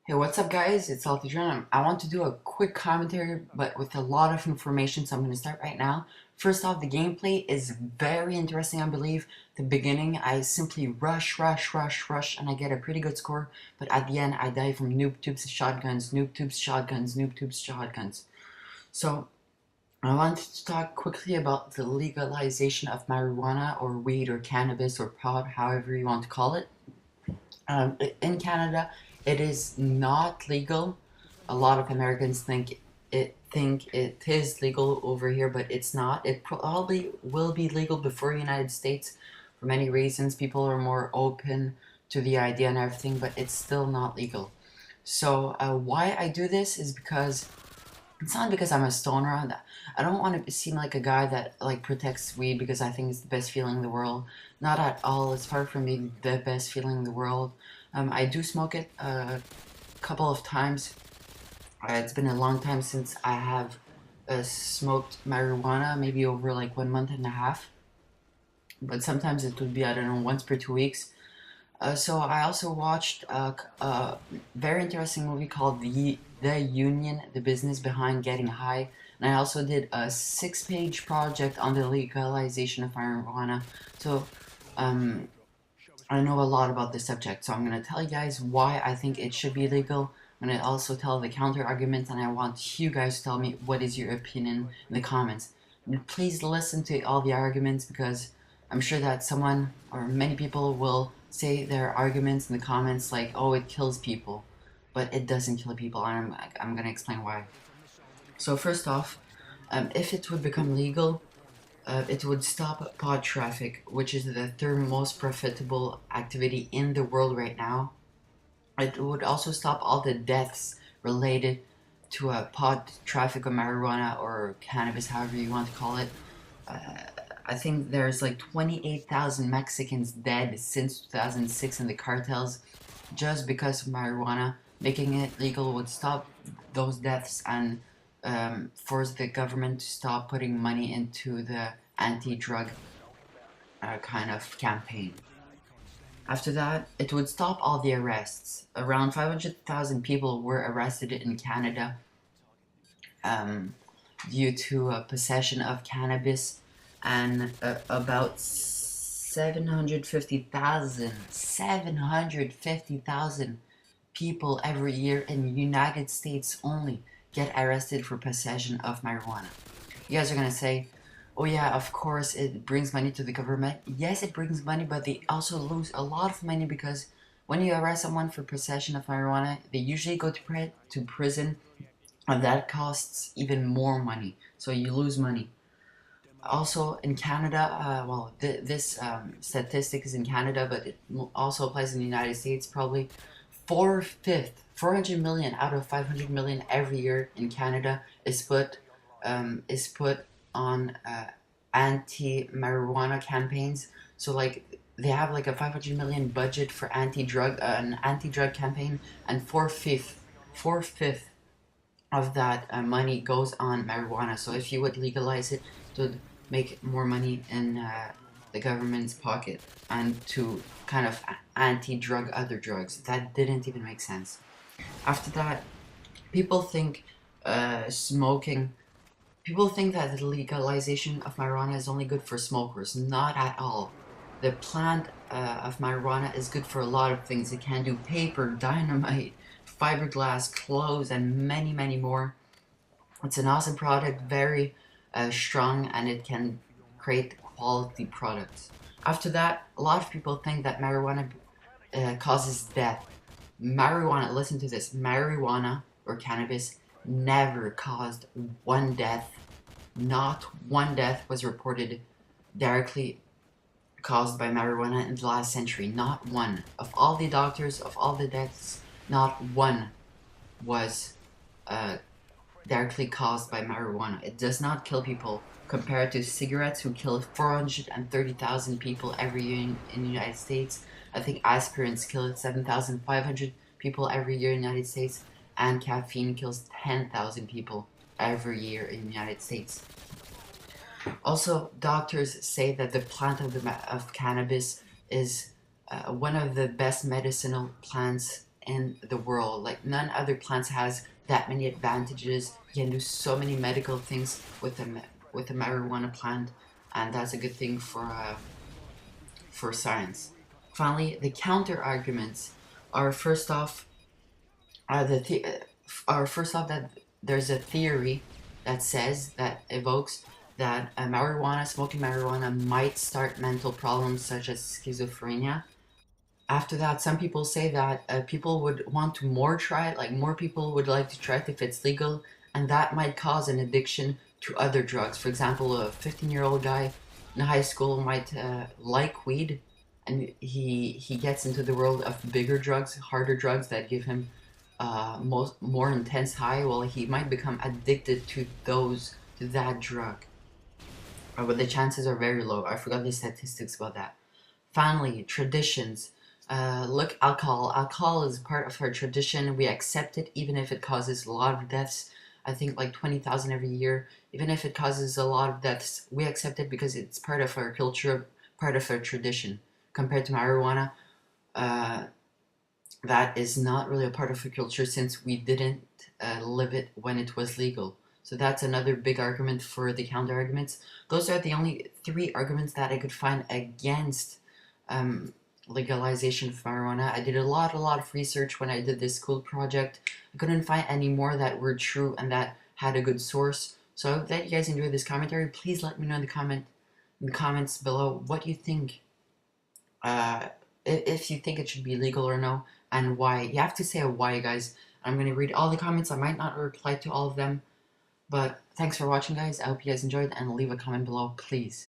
Hey, what's up, guys? It's Adrian. I want to do a quick commentary, but with a lot of information, so I'm going to start right now. First off, the gameplay is very interesting, I believe. The beginning, I simply rush, and I get a pretty good score, but at the end, I die from noob tubes, shotguns, noob tubes, shotguns, noob tubes, shotguns. So, I wanted to talk quickly about the legalization of marijuana, or weed, or cannabis, or pot, however you want to call it. In Canada, it is not legal. A lot of Americans think it is legal over here, but it's not. It probably will be legal before United States for many reasons. People are more open to the idea and everything, but it's still not legal. So why I do this is because it's not because I'm a stoner. I don't want to seem like a guy that like protects weed because I think it's the best feeling in the world. Not at all. It's far from being the best feeling in the world. I do smoke it a couple of times. It's been a long time since I have smoked marijuana, maybe over like 1 month and a half. But sometimes it would be, I don't know, once per 2 weeks. So I also watched a very interesting movie called The Union, The Business Behind Getting High. And I also did a 6-page project on the legalization of marijuana. So um, I know a lot about this subject. So I'm going to tell you guys why I think it should be legal. I'm going to also tell the counter arguments, and I want you guys to tell me what is your opinion in the comments. And please listen to all the arguments because I'm sure that someone or many people will say their arguments in the comments like, oh, it kills people. But it doesn't kill people, and I'm going to explain why. So first off, if it would become legal, it would stop pod traffic, which is the third most profitable activity in the world right now. It would also stop all the deaths related to pod traffic of marijuana or cannabis, however you want to call it. Uh, I think there's like 28,000 Mexicans dead since 2006 in the cartels just because of marijuana. Making it legal would stop those deaths and force the government to stop putting money into the anti-drug kind of campaign. After that, it would stop all the arrests. Around 500,000 people were arrested in Canada um, due to possession of cannabis, and about 750,000 people every year in the United States only get arrested for possession of marijuana. You guys are gonna say, oh yeah, of course it brings money to the government. Yes, it brings money, but they also lose a lot of money because when you arrest someone for possession of marijuana, they usually go to prison, and that costs even more money. So you lose money. Also in Canada, this statistic is in Canada, but it also applies in the United States. Probably 400 million out of 500 million every year in Canada is put on anti-marijuana campaigns. So like they have like a 500 million budget for an anti-drug campaign, and four fifth of that money goes on marijuana. So if you would legalize it, it would make more money in the government's pocket and to kind of anti-drug other drugs. That didn't even make sense. After that, people think smoking. People think that the legalization of marijuana is only good for smokers. Not at all. The plant of marijuana is good for a lot of things. It can do paper, dynamite, fiberglass, clothes, and many, many more. It's an awesome product, very strong, and it can create quality products. After that, a lot of people think that marijuana causes death. Marijuana, listen to this, marijuana or cannabis never caused one death. Not one death was reported directly caused by marijuana in the last century. Not one. Of all the doctors, of all the deaths, not one was uh, directly caused by marijuana. It does not kill people compared to cigarettes, who kill 430,000 people every year in the United States. I think aspirins kill 7,500 people every year in the United States, and caffeine kills 10,000 people every year in the United States. Also, doctors say that the plant of cannabis is one of the best medicinal plants in the world. Like none other plants has that many advantages. You can do so many medical things with with a marijuana plant, and that's a good thing for science. Finally, the counter arguments are first off are first off that there's a theory that says that evokes that smoking marijuana might start mental problems such as schizophrenia. After that, some people say that people would want to more try it, like more people would like to try it if it's legal, and that might cause an addiction to other drugs. For example, a 15-year-old guy in high school might like weed, and he gets into the world of bigger drugs, harder drugs that give him more intense high. Well, he might become addicted to that drug, but the chances are very low. I forgot the statistics about that. Finally, traditions. Look, alcohol. Alcohol is part of our tradition. We accept it even if it causes a lot of deaths. I think like 20,000 every year. Even if it causes a lot of deaths, we accept it because it's part of our culture, part of our tradition. Compared to marijuana, uh, that is not really a part of our culture since we didn't live it when it was legal. So that's another big argument for the counter arguments. Those are the only three arguments that I could find against um, legalization of marijuana. I did a lot of research when I did this school project. I couldn't find any more that were true and that had a good source. So I hope that you guys enjoyed this commentary. Please let me know in the comments below what you think. Uh, if you think it should be legal or no, and why. You have to say a why, guys. I'm gonna read all the comments. I might not reply to all of them, but thanks for watching, guys. I hope you guys enjoyed, and leave a comment below, please.